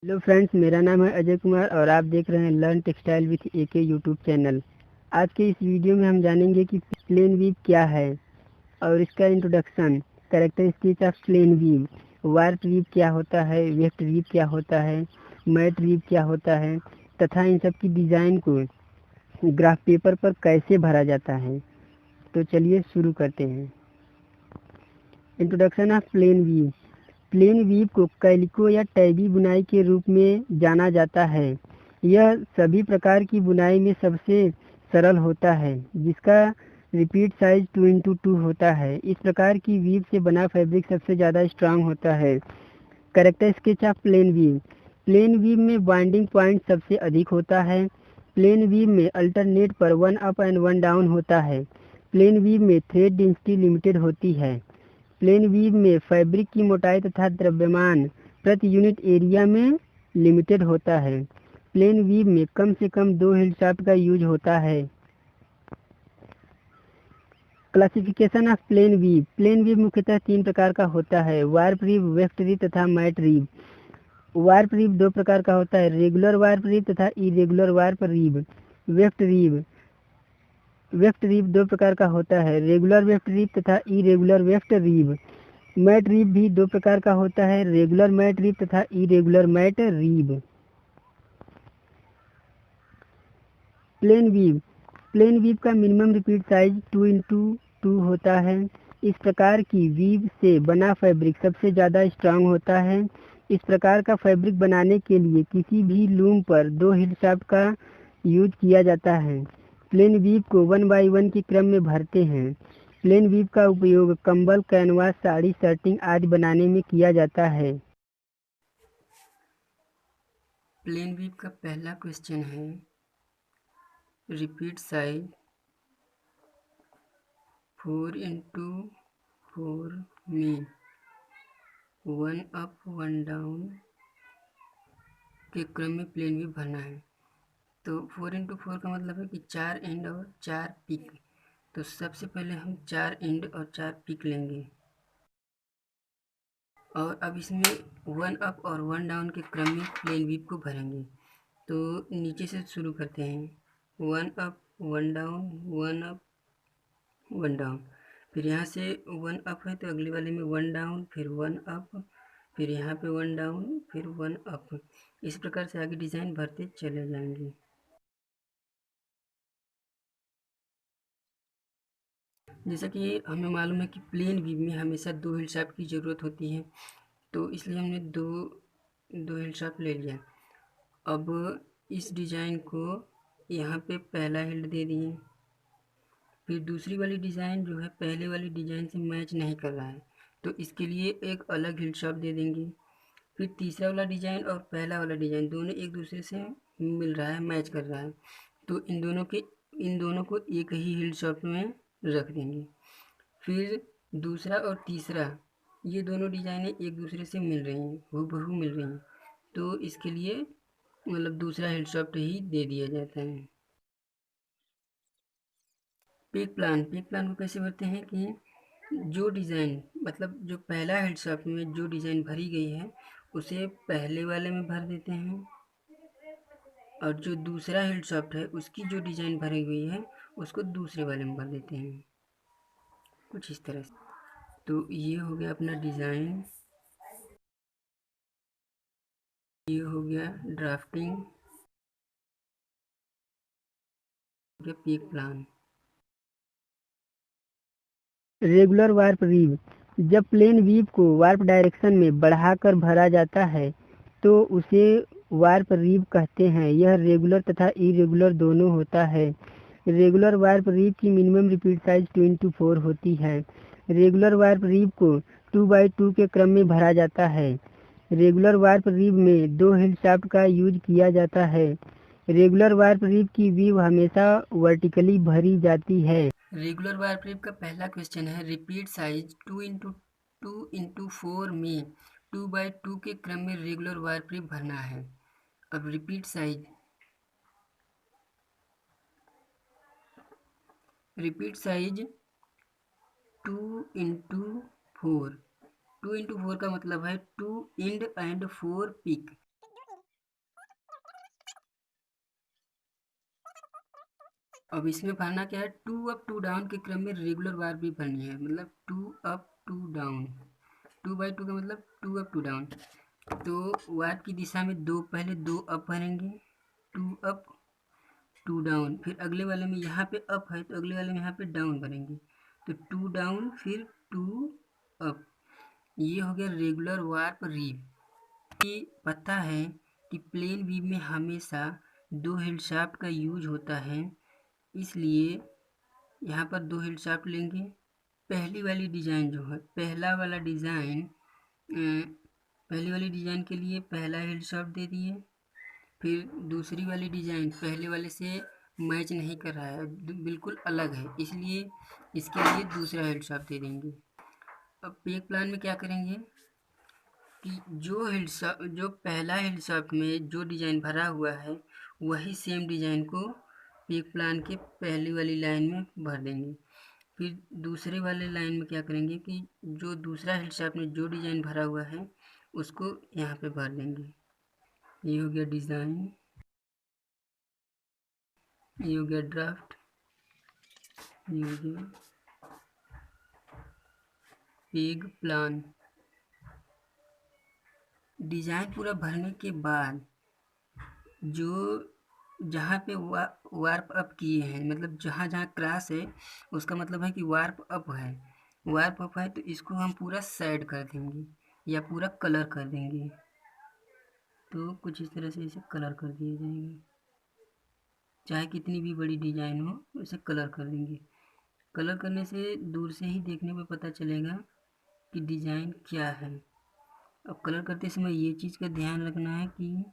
Hello friends, मेरा नाम है अजय कुमार और आप देख रहे हैं learn textile with AK YouTube channel. आज के इस वीडियो में हम जानेंगे कि प्लेन वीव क्या है और इसका introduction, characteristic of plain weave, warp weave क्या होता है, वेफ्ट वीव क्या होता है, मैट वीव क्या होता है तथा इन सब की डिज़ाइन को ग्राफ पेपर पर कैसे भरा जाता है। तो चलिए शुरू करते हैं। Introduction of plain weave. Plain weave को कैलिको या टैबी बुनाई के रूप में जाना जाता है। यह सभी प्रकार की बुनाई में सबसे सरल होता है, जिसका रिपीट साइज 2x2 होता है। इस प्रकार की वीव से बना फैब्रिक सबसे ज़्यादा स्ट्रांग होता है। Character sketch of plain weave. Plain weave में बाइंडिंग पॉइंट सबसे अधिक होता है। प्लेन वीव में अल्टरनेट पर 1 अप एंड 1 डाउन होता है। प्लेन वीव में थ्रेड डेंसिटी लिमिटेड होती है। प्लेन वीव में फैब्रिक की मोटाई तथा द्रव्यमान प्रति यूनिट एरिया में लिमिटेड होता है। प्लेन वीव में कम से कम 2 हिल शाफ्ट का यूज होता है। Classification of plain weave. Plain weave मुख्यतः 3 प्रकार का होता है: वार्प रीव, वेफ्ट रीव तथा मैट रीव। वार्प रीव 2 प्रकार का होता है: रेगुलर वार्प रीव तथा इरेगुलर वार्प रीव। वेफ्ट रीव वेफ्ट रीव 2 प्रकार का होता है: रेगुलर वेफ्ट रीव तथा इरेगुलर वेफ्ट रीव। मैट रीव भी 2 प्रकार का होता है: रेगुलर मैट रीव तथा irregular mat weave. Plain weave. Plain weave का मिनिमम रिपीट साइज 2x2 होता है। इस प्रकार की वीव से बना फैब्रिक सबसे ज़्यादा स्ट्रांग होता है। इस प्रकार का फैब्रिक बनाने के लिए किसी भी लूम पर 2 हिल शाफ्ट का यूज किया जाता है। प्लेन वीव को 1 बाई 1 के क्रम में भरते हैं। प्लेन वीव का उपयोग कंबल, कैनवास, साड़ी, शर्टिंग आदि बनाने में किया जाता है। प्लेन वीव का पहला क्वेश्चन है, रिपीट साइज 4x4 में 1 अप 1 डाउन के क्रम में प्लेन वीव भरना है। तो 4x4 का मतलब है कि 4 एंड और 4 पिक। तो सबसे पहले हम 4 एंड और 4 पिक लेंगे और अब इसमें 1 अप और 1 डाउन के क्रम में प्लेन वीव को भरेंगे। तो नीचे से शुरू करते हैं। 1 अप 1 डाउन, 1 अप 1 डाउन, फिर यहाँ से 1 अप है तो अगले वाले में 1 डाउन, फिर 1 अप, फिर यहाँ पे 1 डाउन, फिर 1 अप। इस प्रकार से आगे डिज़ाइन भरते चले जाएंगे। जैसा कि हमें मालूम है कि प्लेन वीव में हमेशा 2 हिल शाफ्ट की ज़रूरत होती है, तो इसलिए हमने दो हिल शाफ्ट ले लिया। अब इस डिज़ाइन को यहाँ पे पहला हिल दे दिए, फिर दूसरी वाली डिज़ाइन जो है पहले वाली डिज़ाइन से मैच नहीं कर रहा है, तो इसके लिए एक अलग हिल शाफ्ट दे देंगे। फिर तीसरा वाला डिज़ाइन और पहला वाला डिज़ाइन दोनों एक दूसरे से मिल रहा है, मैच कर रहा है, तो इन दोनों को एक ही हिल शाफ्ट में रख देंगे। फिर दूसरा और तीसरा, ये दोनों डिज़ाइनें एक दूसरे से मिल रही हैं, हूबहू मिल रही हैं, तो इसके लिए मतलब दूसरा हिल शाफ्ट ही दे दिया जाता है। पिक प्लान को कैसे भरते हैं कि जो डिज़ाइन मतलब जो पहला हेड शाफ्ट में जो डिज़ाइन भरी गई है उसे पहले वाले में भर देते हैं, और जो दूसरा हेड शाफ्ट है उसकी जो डिज़ाइन भरी हुई है उसको दूसरे वाले में भर देते हैं, कुछ इस तरह से। तो ये हो गया अपना डिज़ाइन, ये हो गया ड्राफ्टिंग, या पिक प्लान। Regular warp रीव। जब प्लेन वीव को वार्प डायरेक्शन में बढ़ाकर भरा जाता है तो उसे वार्प रीव कहते हैं। यह रेगुलर तथा इरेगुलर दोनों होता है। रेगुलर वार्प रीव की मिनिमम रिपीट साइज 2x4 होती है। रेगुलर वार्प रीव को 2x2 के क्रम में भरा जाता है। रेगुलर वार्प रीव में 2 हिल शाफ्ट का यूज किया जाता है। रेगुलर वार्प रीव की वीव हमेशा वर्टिकली भरी जाती है। रेगुलर वार्प रीव का पहला क्वेश्चन है, रिपीट साइज 2x4 में 2x2 के क्रम में रेगुलर वार्प रीव भरना है। अब रिपीट साइज 2x4। 2x4 का मतलब है 2 इंड एंड 4 पिक। अब इसमें भरना क्या है, 2 अप 2 डाउन के क्रम में रेगुलर बार भी भरनी है, मतलब 2 अप 2 डाउन, 2/2 का मतलब 2 अप 2 डाउन। तो वार की दिशा में पहले 2 अप भरेंगे, 2 अप 2 डाउन, फिर अगले वाले में यहाँ पे अप है तो अगले वाले में यहाँ पे डाउन भरेंगे, तो 2 डाउन फिर 2 अप। ये हो गया रेगुलर वार्प रीव। ये पता है कि प्लेन वीव में हमेशा 2 हिल शाफ्ट का यूज होता है, इसलिए यहाँ पर 2 हिल शाफ्ट लेंगे। पहली वाली डिज़ाइन जो है, पहला वाला डिज़ाइन, पहली वाली डिज़ाइन के लिए पहला हिल शाफ्ट दे दिए। फिर दूसरी वाली डिज़ाइन पहले वाले से मैच नहीं कर रहा है, बिल्कुल अलग है, इसलिए इसके लिए दूसरा हिल शाफ्ट दे देंगे। अब पेक प्लान में क्या करेंगे कि जो पहला हिल शाफ्ट में जो डिज़ाइन भरा हुआ है वही सेम डिज़ाइन को पेक प्लान के पहली वाली लाइन में भर देंगे। फिर दूसरे वाले लाइन में क्या करेंगे कि जो दूसरा हिल शाफ्ट में जो डिज़ाइन भरा हुआ है उसको यहाँ पे भर देंगे। ये हो गया डिज़ाइन, ये हो गया ड्राफ्ट, ये हो गया पेग प्लान। डिज़ाइन पूरा भरने के बाद जो जहाँ पे वार्प अप किए हैं, मतलब जहाँ जहाँ क्रॉस है उसका मतलब है कि वार्प अप है। वार्प अप है तो इसको हम पूरा साइड कर देंगे या पूरा कलर कर देंगे। तो कुछ इस तरह से इसे कलर कर दिया जाएगा, चाहे कितनी भी बड़ी डिज़ाइन हो उसे कलर कर देंगे। कलर करने से दूर से ही देखने पे पता चलेगा कि डिज़ाइन क्या है। अब कलर करते समय ये चीज़ का ध्यान रखना है कि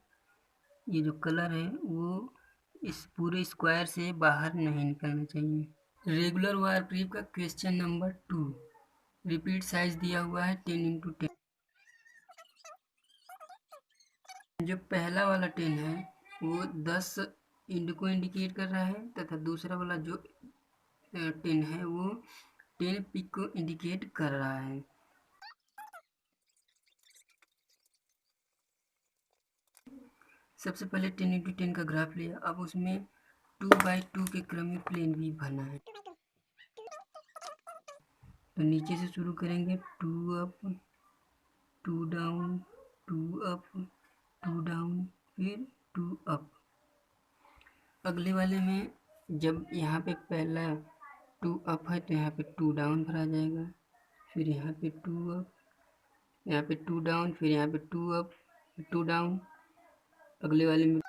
ये जो कलर है वो इस पूरे स्क्वायर से बाहर नहीं निकलना चाहिए। रेगुलर वार प्रीफ का क्वेश्चन नंबर 2, रिपीट साइज दिया हुआ है 10x10। जो पहला वाला 10 है वो 10 इंड को इंडिकेट कर रहा है तथा दूसरा वाला जो 10 है वो 10 पिक को इंडिकेट कर रहा है। सबसे पहले 10x10 का ग्राफ लिया, अब उसमें 2/2 के क्रम में प्लेन वी भरना है। तो नीचे से शुरू करेंगे, 2 अप 2 डाउन 2 अप 2 डाउन फिर 2 अप। अगले वाले में जब यहाँ पे पहला 2 अप है तो यहाँ पे 2 डाउन भरा जाएगा, फिर यहाँ पे 2 अप, यहाँ पे 2 डाउन, फिर यहाँ पे 2 अप 2 डाउन। अगले वाले में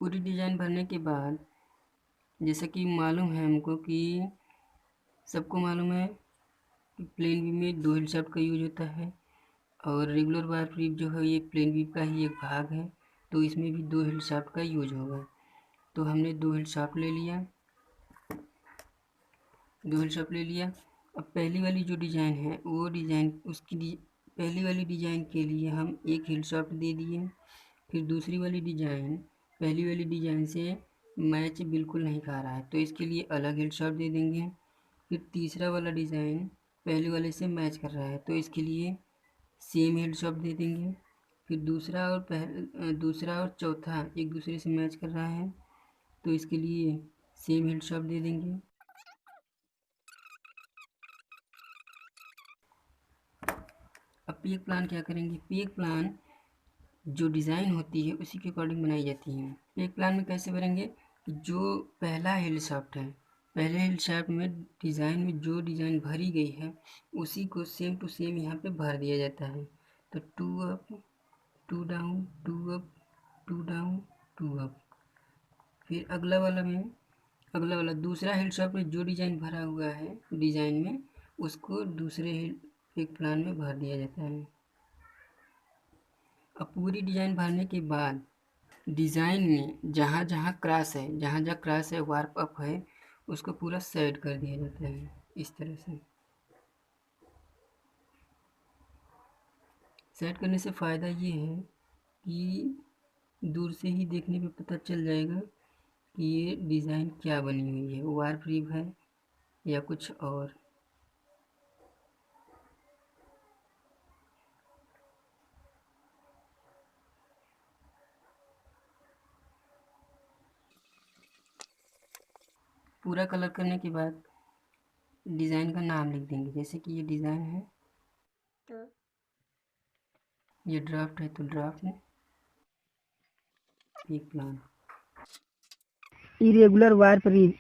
पूरी डिज़ाइन भरने के बाद जैसा कि मालूम है हमको कि सबको मालूम है कि प्लेन वी में 2 हिल शाफ्ट का यूज होता है और रेगुलर वार प्रीफ जो है ये प्लेन वी का ही एक भाग है, तो इसमें भी 2 हिल शाफ्ट का यूज होगा। तो हमने 2 हिल शाफ्ट ले लिया, 2 हिल शाफ्ट ले लिया। अब पहली वाली जो डिज़ाइन है वो डिज़ाइन पहली वाली डिज़ाइन के लिए हम 1 हिल शाफ्ट दे दिए। फिर दूसरी वाली डिज़ाइन पहली वाली डिज़ाइन से मैच बिल्कुल नहीं खा रहा है तो इसके लिए अलग हिल शाफ्ट दे देंगे। फिर तीसरा वाला डिज़ाइन पहले वाले से मैच कर रहा है तो इसके लिए सेम हिल शाफ्ट दे देंगे। फिर दूसरा और चौथा एक दूसरे से मैच कर रहा है तो इसके लिए सेम हिल शाफ्ट दे देंगे। अब पेक प्लान क्या करेंगे, पेक प्लान जो डिज़ाइन होती है उसी के अकॉर्डिंग बनाई जाती है। पेक प्लान में कैसे भरेंगे कि जो पहला हिल शाफ्ट है, पहले हिल शाफ्ट में डिज़ाइन में जो डिज़ाइन भरी गई है उसी को सेम टू सेम यहाँ पे भर दिया जाता है। तो 2 up 2 down 2 up 2 down 2 up. फिर अगला वाला दूसरा हिल शाफ्ट में जो डिज़ाइन भरा हुआ है डिज़ाइन में उसको दूसरे पेक प्लान में भर दिया जाता है। अब पूरी डिज़ाइन भरने के बाद डिज़ाइन में जहाँ जहाँ क्रॉस है वार्प अप है उसको पूरा साइड कर दिया जाता है इस तरह से। साइड करने से फ़ायदा ये है कि दूर से ही देखने पे पता चल जाएगा कि ये डिज़ाइन क्या बनी हुई है, वार्प रिब है या कुछ और। पूरा कलर करने के बाद डिज़ाइन का नाम लिख देंगे। जैसे कि ये डिज़ाइन है तो ये ड्राफ्ट है तो ड्राफ्ट में एक प्लान। इरेगुलर वार्प रिब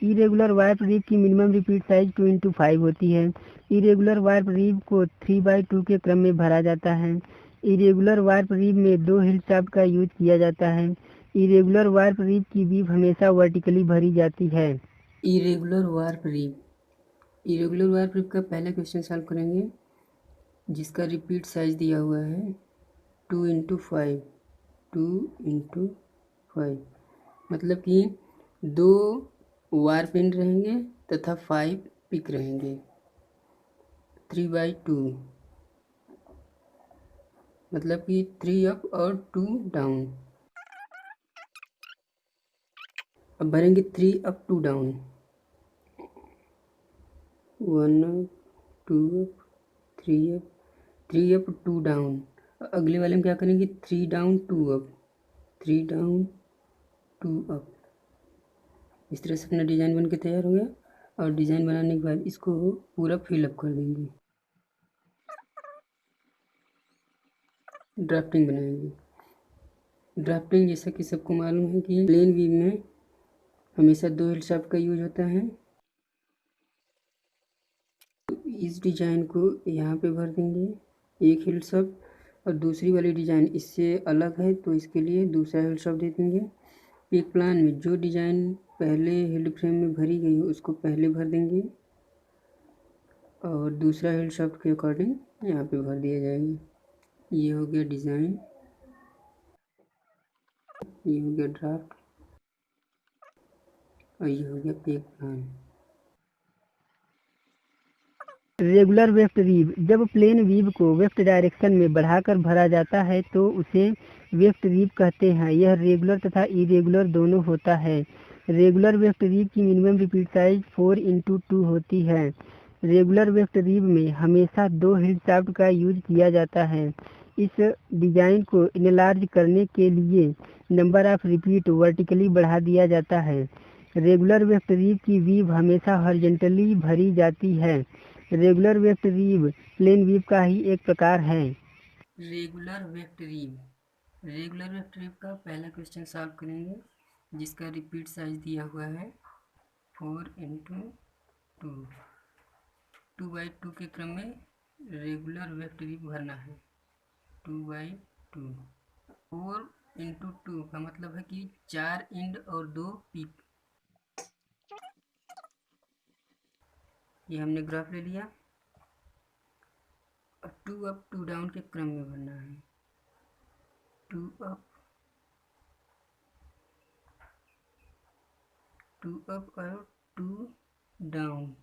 की मिनिमम रिपीट साइज 2x5 होती है। इरेगुलर वार्प रिब को 3x2 के क्रम में भरा जाता है। इरेगुलर वार्प रिब में 2 हिल शाफ्ट का यूज किया जाता है। इरेगुलर वार्प रिब की बीम हमेशा वर्टिकली भरी जाती है। इरेगुलर वार्प रिब का पहला क्वेश्चन सॉल्व करेंगे, जिसका रिपीट साइज दिया हुआ है 2x5। 2x5 मतलब कि 2 वार्प एंड रहेंगे तथा 5 पिक रहेंगे। 3x2 मतलब कि 3 अप और 2 डाउन। अब भरेंगे 3 up 2 down. 1 up 2 up 3 up 2 down. अगले वाले में क्या करेंगे, 3 डाउन 2 अप, 3 डाउन 2 अप। इस तरह से अपना डिज़ाइन बन के तैयार हो गया। और डिज़ाइन बनाने के बाद इसको पूरा फिलअप कर देंगे। ड्राफ्टिंग बनाएंगे। ड्राफ्टिंग जैसा कि सबको मालूम है कि प्लेन वीव में हमेशा 2 हिल शाफ्ट का यूज होता है। इस डिज़ाइन को यहाँ पे भर देंगे 1 हिल शाफ्ट, और दूसरी वाली डिज़ाइन इससे अलग है तो इसके लिए दूसरा हिल शाफ्ट दे देंगे। एक प्लान में जो डिज़ाइन पहले हिल फ्रेम में भरी गई है उसको पहले भर देंगे और दूसरा हिल शाफ्ट के अकॉर्डिंग यहाँ पे भर दिया जाएगा। ये हो गया डिज़ाइन, ये हो गया ड्राफ्ट और ये हो गया पेक प्लान। रेगुलर वेफ्ट रीब, जब प्लेन वीव को वेफ्ट डायरेक्शन में बढ़ाकर भरा जाता है तो उसे वेफ्ट रीब कहते हैं। यह रेगुलर तथा इरेगुलर दोनों होता है। रेगुलर वेफ्ट रीब की मिनिमम रिपीट साइज 4x2 होती है। रेगुलर वेफ्ट रीब में हमेशा 2 हिल शाफ्ट का यूज किया जाता है। इस डिजाइन को इनलार्ज करने के लिए नंबर ऑफ रिपीट वर्टिकली बढ़ा दिया जाता है। रेगुलर वेफ्ट रीब की वीव हमेशा हॉरिजॉन्टली भरी जाती है। Regular weft rib plain weave का ही एक प्रकार है। रेगुलर वेफ्ट रीब का पहला क्वेश्चन सॉल्व करेंगे, जिसका रिपीट साइज दिया हुआ है 4x2। 2x2 के क्रम में रेगुलर वेफ्ट रीब भरना है। 2x2 4x2 का मतलब है कि 4 एंड और 2 पिक। ये हमने ग्राफ ले लिया। और 2 अप 2 डाउन के क्रम में भरना है। 2 अप 2 अप और 2 down.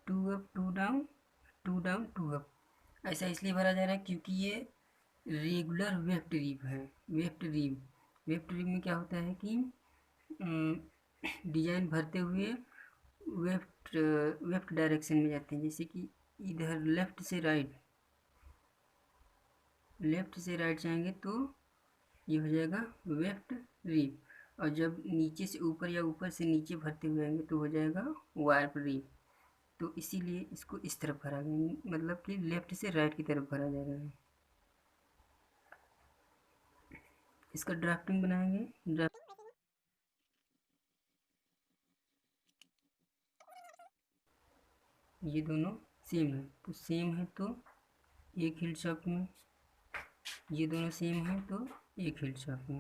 2 up 2 down 2 down 2 up. ऐसा इसलिए भरा जा रहा है क्योंकि ये रेगुलर वेफ्ट रीब है। वेफ्ट रीब में क्या होता है कि डिजाइन भरते हुए वेफ्ट डायरेक्शन में जाते हैं। जैसे कि इधर लेफ्ट से राइट जाएंगे तो ये हो जाएगा वेफ्ट रीब, और जब नीचे से ऊपर या ऊपर से नीचे भरते हुए आएंगे तो हो जाएगा वार्प रीब। तो इसीलिए इसको इस तरफ भरा गया, मतलब कि लेफ्ट से राइट की तरफ भरा जा रहा है। इसका ड्राफ्टिंग बनाएंगे। ये दोनों सेम है तो एक हिल शाफ्ट में, ये दोनों सेम है तो एक हिल शाफ्ट में।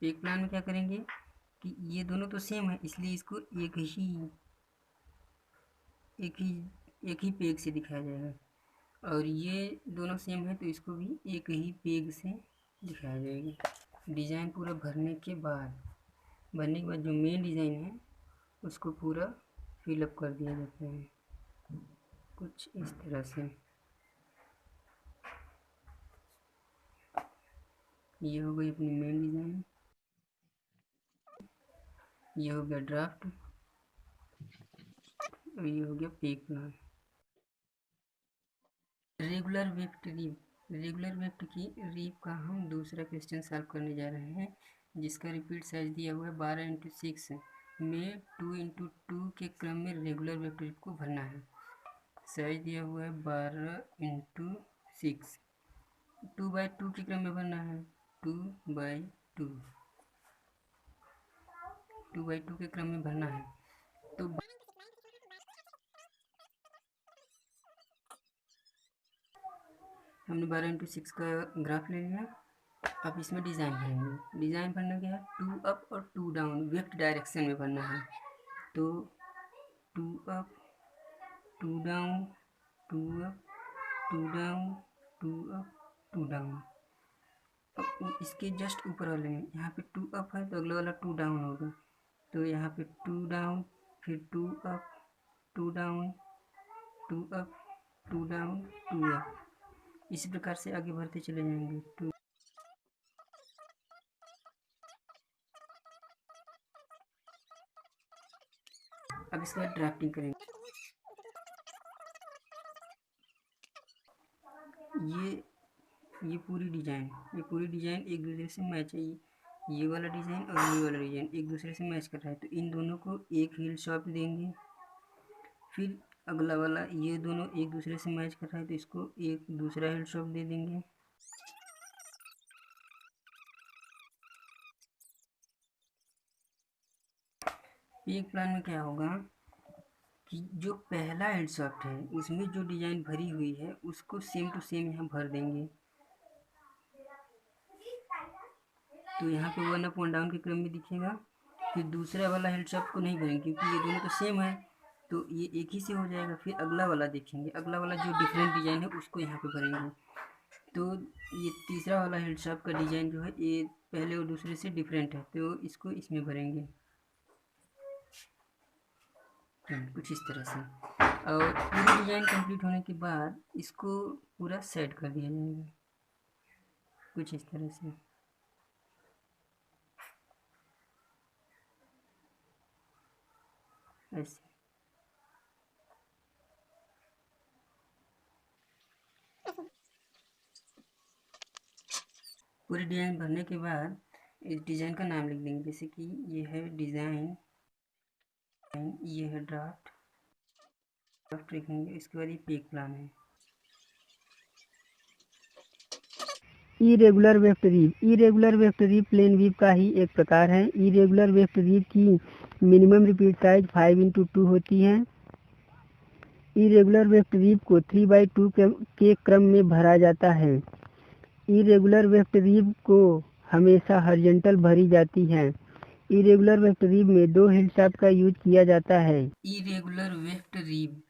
एक प्लान में क्या करेंगे कि ये दोनों तो सेम है इसलिए इसको एक ही पेग से दिखाया जाएगा, और ये दोनों सेम है तो इसको भी एक ही पेग से दिखाया जाएगा। डिज़ाइन पूरा भरने के बाद जो मेन डिज़ाइन है उसको पूरा फिलअप कर दिया जाता है कुछ इस तरह से। ये हो गई अपनी मेन डिज़ाइन, ये हो गया ड्राफ्ट और ये हो गया पेग प्लान। रेगुलर वेफ्ट की रीब का हम दूसरा क्वेश्चन सॉल्व करने जा रहे हैं, जिसका रिपीट साइज दिया हुआ है 12x6 में 2x2 के क्रम में रेगुलर वेक्टर को भरना है। साइज दिया हुआ है 12x6, 2x2 के क्रम में भरना है, 2x2 के क्रम में भरना है। तो हमने 12x6 का ग्राफ ले लिया। अब इसमें डिज़ाइन भरेंगे। डिज़ाइन भरना क्या है, 2 अप और 2 डाउन लेफ्ट डायरेक्शन में भरना है। तो 2 up 2 down 2 up 2 down 2 up 2 down. अब इसके जस्ट ऊपर वाले में यहाँ पे 2 अप है तो अगला वाला 2 डाउन होगा। तो यहाँ पे 2 डाउन, फिर 2 up 2 down 2 up 2 down 2 up. इसी प्रकार से आगे बढ़ते चले जाएंगे। 2 अब इसके बाद ड्राफ्टिंग करेंगे। ये पूरी डिज़ाइन एक दूसरे से मैच है। ये वाला डिज़ाइन और ये वाला डिज़ाइन एक दूसरे से मैच कर रहा है, तो इन दोनों को एक हिल शॉप देंगे। फिर अगला वाला ये दोनों एक दूसरे से मैच कर रहा है तो इसको एक दूसरा हिल शॉप दे देंगे। एक प्लान में क्या होगा कि जो पहला हेडशॉफ्ट है उसमें जो डिज़ाइन भरी हुई है उसको सेम टू सेम यहाँ भर देंगे। तो यहाँ पे 1 अप 1 डाउन के क्रम में दिखेगा। फिर दूसरा वाला हेडशॉफ्ट को नहीं भरेंगे क्योंकि ये दोनों तो सेम है, तो ये एक ही से हो जाएगा। फिर अगला वाला देखेंगे, अगला वाला जो डिफरेंट डिज़ाइन है उसको यहाँ पे भरेंगे। तो ये तीसरा वाला हेडशॉफ्ट का डिज़ाइन जो है ये पहले और दूसरे से डिफरेंट है, तो इसको इसमें भरेंगे कुछ इस तरह से। और पूरी डिज़ाइन कंप्लीट होने के बाद इसको पूरा सेट कर दिया जाएगा कुछ इस तरह से। ऐसे पूरी डिज़ाइन भरने के बाद इस डिज़ाइन का नाम लिख देंगे, जैसे कि ये है डिज़ाइन, ये है ड्राफ्ट लिखेंगे। इसके बाद ये पेक प्लान है। Irregular weft rib plain weave का ही एक प्रकार है। इरेगुलर वेफ्ट रीफ की मिनिमम रिपीट साइज 5x2 होती है। इरेगुलर वेफ्ट रीफ को 3x2 के क्रम में भरा जाता है। इरेगुलर वेफ्ट रीफ को हमेशा हॉरिजॉन्टल भरी जाती है। इरेगुलर वेफ्ट रीफ में 2 हिल शाफ्ट का यूज किया जाता है। इरेगुलर वेफ्ट रीफ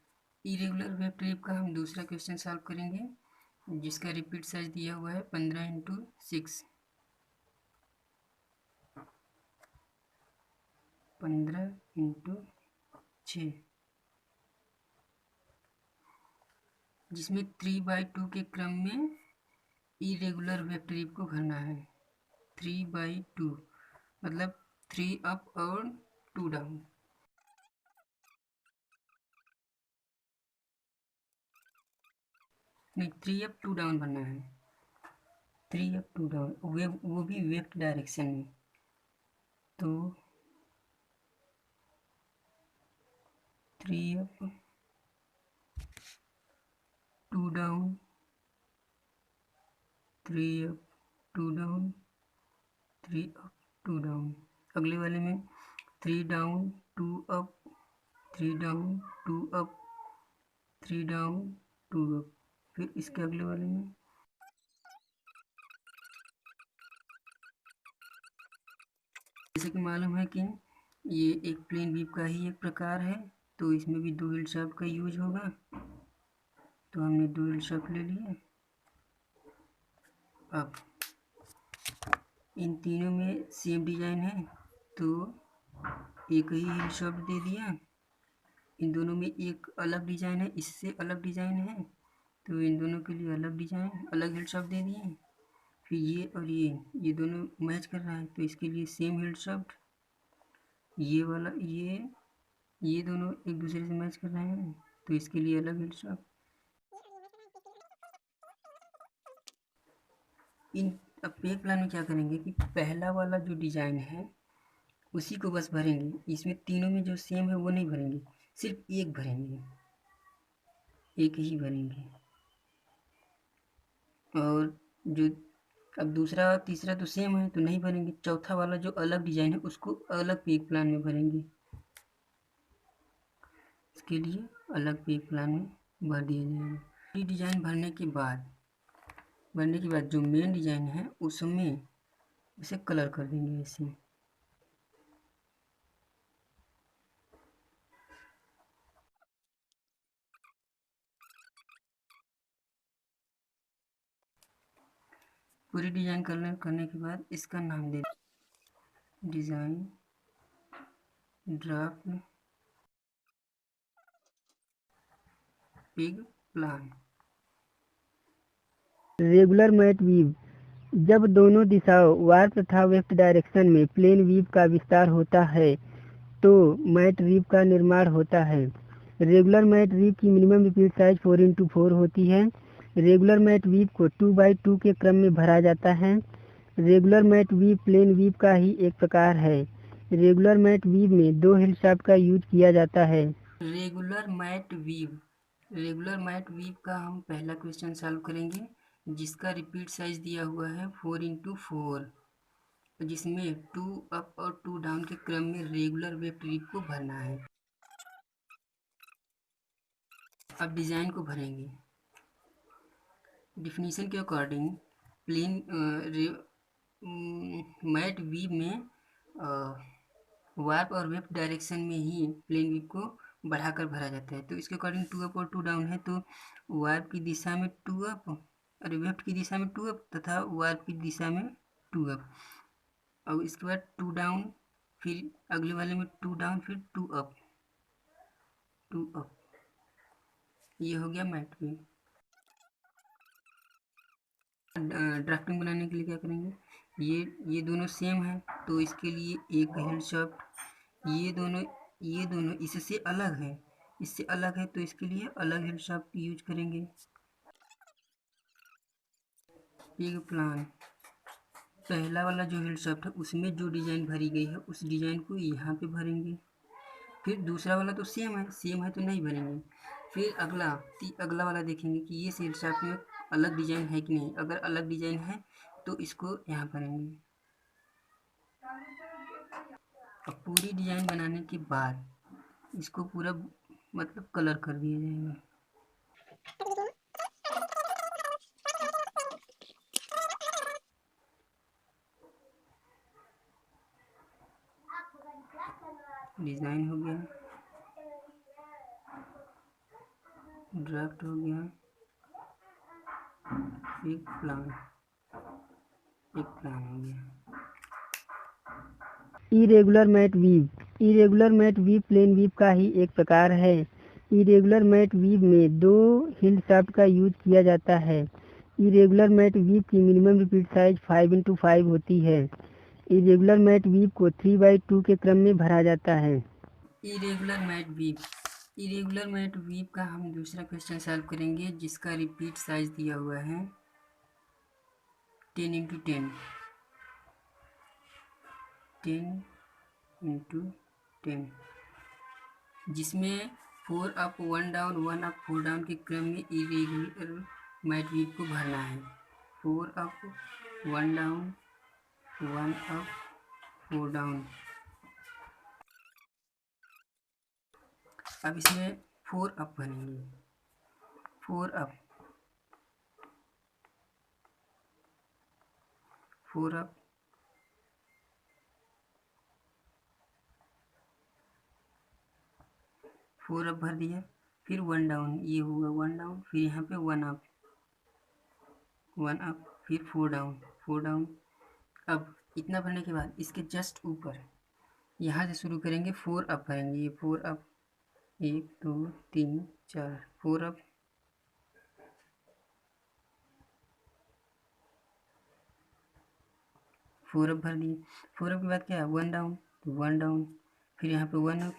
का हम दूसरा क्वेश्चन सॉल्व करेंगे, जिसका रिपीट साइज दिया हुआ है 15x6। 15x6, जिसमें 3x2 के क्रम में इरेगुलर वेफ्ट रीफ को भरना है। 3x2 मतलब 3 अप और 2 डाउन। नहीं, 3 अप 2 डाउन भरना है। 3 अप 2 डाउन, वो भी वेफ्ट डायरेक्शन में। तो 3 up 2 down 3 up 2 down 3 up 2 down. अगले वाले में 3 down 2 up 3 down 2 up 3 down 2 up. फिर इसके अगले वाले में जैसे कि मालूम है कि ये एक प्लेन वीव का ही एक प्रकार है, तो इसमें भी 2 हिल शाफ्ट का यूज होगा। तो हमने 2 हिल शाफ्ट ले लिए। अब इन तीनों में सेम डिज़ाइन है तो एक ही हिल शाफ्ट दे दिया। इन दोनों में एक अलग डिज़ाइन है, इससे अलग डिज़ाइन है, तो इन दोनों के लिए अलग डिज़ाइन अलग हिल शाफ्ट दे दिए। फिर ये और ये दोनों मैच कर रहा है तो इसके लिए सेम हिल शाफ्ट। ये वाला ये दोनों एक दूसरे से मैच कर रहे हैं तो इसके लिए अलग हिल शाफ्ट। इन अब पेग प्लान में क्या करेंगे कि पहला वाला जो डिजाइन है उसी को बस भरेंगे, इसमें तीनों में जो सेम है वो नहीं भरेंगे, सिर्फ एक भरेंगे, एक ही भरेंगे। और जो अब दूसरा तीसरा तो सेम है तो नहीं भरेंगे, चौथा वाला जो अलग डिजाइन है उसको अलग पेग प्लान में भरेंगे, इसके लिए अलग पेग प्लान में भर दिया जाएगा। ये डिजाइन भरने के बाद जो मेन डिजाइन है उसमें इसे कलर कर देंगे ऐसे। पूरी डिजाइन कलर करने के बाद इसका नाम दे design draft peg plan. Regular mat weave, जब दोनों दिशाओं वार्प तथा वेस्ट डायरेक्शन में प्लेन वीव का विस्तार होता है तो मैट वीव का निर्माण होता है। रेगुलर मैट वीव की मिनिमम रिपीट साइज 4x4 होती है। रेगुलर मैट वीव को 2x2 के क्रम में भरा जाता है। Regular mat weave plain weave का ही एक प्रकार है। रेगुलर मैट वीव में 2 हिल शाफ्ट का यूज किया जाता है। रेगुलर मैट वीव का हम पहला क्वेश्चन सॉल्व करेंगे, जिसका रिपीट साइज दिया हुआ है 4x4, जिसमें 2 अप और 2 डाउन के क्रम में रेगुलर वेब वीव को भरना है। अब डिजाइन को भरेंगे। डिफिनीशन के अकॉर्डिंग प्लेन मैट वीव में वार्प और वेब डायरेक्शन में ही प्लेन वीव को बढ़ाकर भरा जाता है। तो इसके अकॉर्डिंग 2 अप और 2 डाउन है, तो वार्प की दिशा में 2 अप और वेब की दिशा में 2 अप तथा वार्प की दिशा में 2 अप। और इसके बाद 2 डाउन, फिर अगले वाले में 2 डाउन, फिर 2 अप 2 अप। ये हो गया मैट वीव। ड्राफ्टिंग बनाने के लिए क्या करेंगे, ये दोनों सेम है तो इसके लिए एक हेड शाफ्ट, ये दोनों इससे अलग है, इससे अलग है तो इसके लिए अलग हेड शाफ्ट यूज करेंगे। पेग प्लान, पहला वाला जो हेड शाफ्ट है उसमें जो डिजाइन भरी गई है उस डिजाइन को यहाँ पे भरेंगे। फिर दूसरा वाला तो सेम है तो नहीं भरेंगे। फिर अगला वाला देखेंगे कि ये हेड शाफ्ट में अलग डिजाइन है कि नहीं, अगर अलग डिजाइन है तो इसको यहाँ भरेंगे। अब पूरी डिजाइन बनाने के बाद इसको पूरा मतलब कलर कर दिया जाएगा। डिजाइन हो गया, ड्राफ्ट हो गया, एक प्लान हो गया। Irregular mat weave plain weave का ही एक प्रकार है। इरेगुलर मैट वीव में 2 हिल शाफ्ट का यूज किया जाता है। इरेगुलर मैट वीव की मिनिमम रिपीट साइज 5x5 होती है। इरेगुलर मैट वीव को 3x2 के क्रम में भरा जाता है। इरेगुलर मैट वीव का हम दूसरा क्वेश्चन सॉल्व करेंगे, जिसका रिपीट साइज दिया हुआ है 10x10 10x10, जिसमें 4 अप 1 डाउन 1 अप 4 डाउन के क्रम में इरेगुलर मैट वीव को भरना है। 4 अप 1 डाउन 1 अप 4 डाउन। अब इसमें 4 अप भरेंगे, 4 अप 4 अप 4 अप भर दिया। फिर 1 डाउन, ये हुआ 1 डाउन, फिर यहाँ पे 1 अप 1 अप, फिर 4 डाउन 4 डाउन। अब इतना भरने के बाद इसके जस्ट ऊपर यहाँ से शुरू करेंगे, 4 अप भरेंगे। ये 4 अप 1 2 3 4 4 अप, फोर अप भर दिए। 4 अप के बाद क्या है 1 डाउन, तो 1 डाउन, फिर यहाँ पे 1 अप,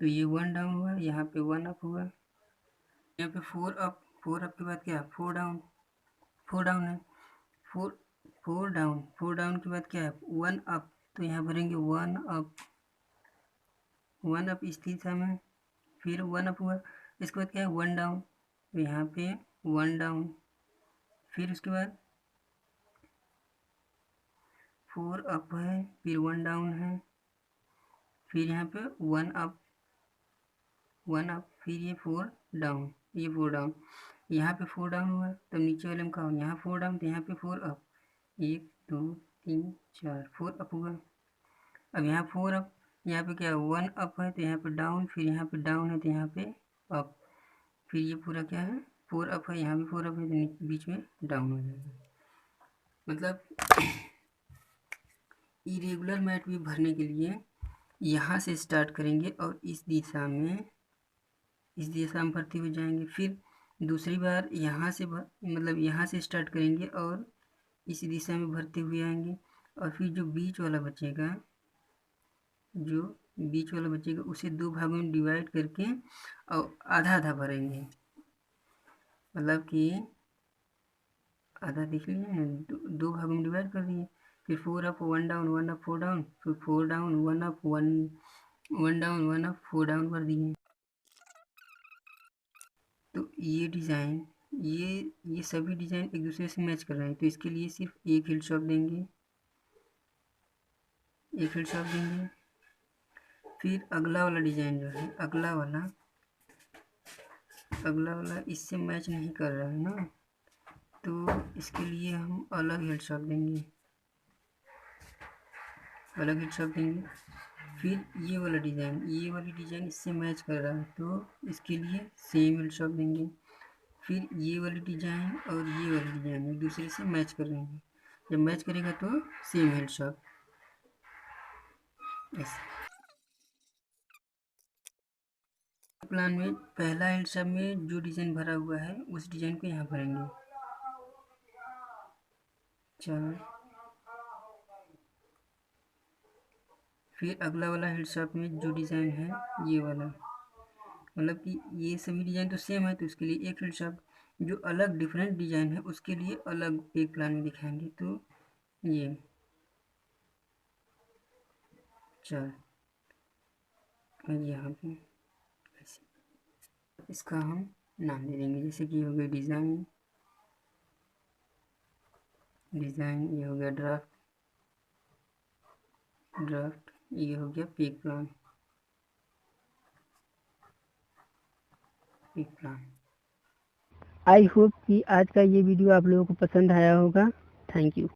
तो ये 1 डाउन हुआ, यहाँ पे 1 अप हुआ, यहाँ पे 4 अप के बाद क्या 4 डाउन है। 4 4 डाउन, 4 डाउन के बाद क्या है 1 अप, तो यहाँ भरेंगे 1 अप, 1 अप इस दिशा में, फिर 1 अप हुआ, इसके बाद क्या है 1 डाउन, तो यहाँ पे 1 डाउन, फिर उसके बाद 4 अप है, फिर 1 डाउन है, फिर यहाँ पे 1 अप, 1 अप, फिर ये 4 डाउन, ये 4 डाउन, यहाँ पे 4 डाउन हुआ, तब नीचे वाले में कहा यहाँ 4 डाउन, तो यहाँ पे 4 अप, 1 2 3 4, 4 अप हुआ। अब यहाँ 4 अप, यहाँ पे क्या 1 अप है, तो यहाँ पे डाउन, फिर यहाँ पे डाउन है, तो यहाँ पे अप, फिर ये पूरा क्या है 4 अप है, यहाँ भी 4 अप है, तो बीच में डाउन हो जाएगा। मतलब इरेगुलर मैट भी भरने के लिए यहाँ से स्टार्ट करेंगे और इस दिशा में भरते हुए जाएंगे, फिर दूसरी बार यहाँ से मतलब यहाँ से स्टार्ट करेंगे और इस दिशा में भरते हुए आएंगे, और फिर जो बीच वाला बचेगा उसे 2 भागों में डिवाइड करके और आधा आधा भरेंगे, मतलब कि आधा देख लीजिए, 2 भागों में डिवाइड कर दिए, फिर 4 अप 1 डाउन, 1 अप 4 डाउन, फिर 4 down 1 up 1 down 1 up 4 down कर दिए। तो ये डिज़ाइन ये सभी डिज़ाइन एक दूसरे से मैच कर रहे हैं, तो इसके लिए सिर्फ एक हिल शॉप देंगे, फिर अगला वाला डिज़ाइन जो है अगला वाला इससे मैच नहीं कर रहा है ना, तो इसके लिए हम अलग हिल शॉप देंगे, फिर ये वाली डिज़ाइन इससे मैच कर रहा है, तो इसके लिए सेम हिल शॉप देंगे, फिर ये वाली डिज़ाइन और ये वाली डिज़ाइन एक दूसरे से मैच कर रहे हैं, जब मैच करेगा तो सेम हिल शॉप। ऐसे प्लान में पहला हिल शॉप में जो डिज़ाइन भरा हुआ है उस डिज़ाइन को यहाँ भरेंगे, 4, फिर अगला वाला हिल शॉप में जो डिज़ाइन है ये वाला, मतलब कि ये सभी डिज़ाइन तो सेम है, तो उसके लिए एक हिल शॉप, जो अलग डिफरेंट डिज़ाइन है उसके लिए अलग एक प्लान में दिखाएंगे, तो ये 4 यहाँ पे ऐसे इसका हम नाम दे देंगे, जैसे कि हो गया डिज़ाइन, ये हो गया ड्राफ्ट, ये हो गया पिक प्लान। आई होप कि आज का ये वीडियो आप लोगों को पसंद आया होगा। Thank you.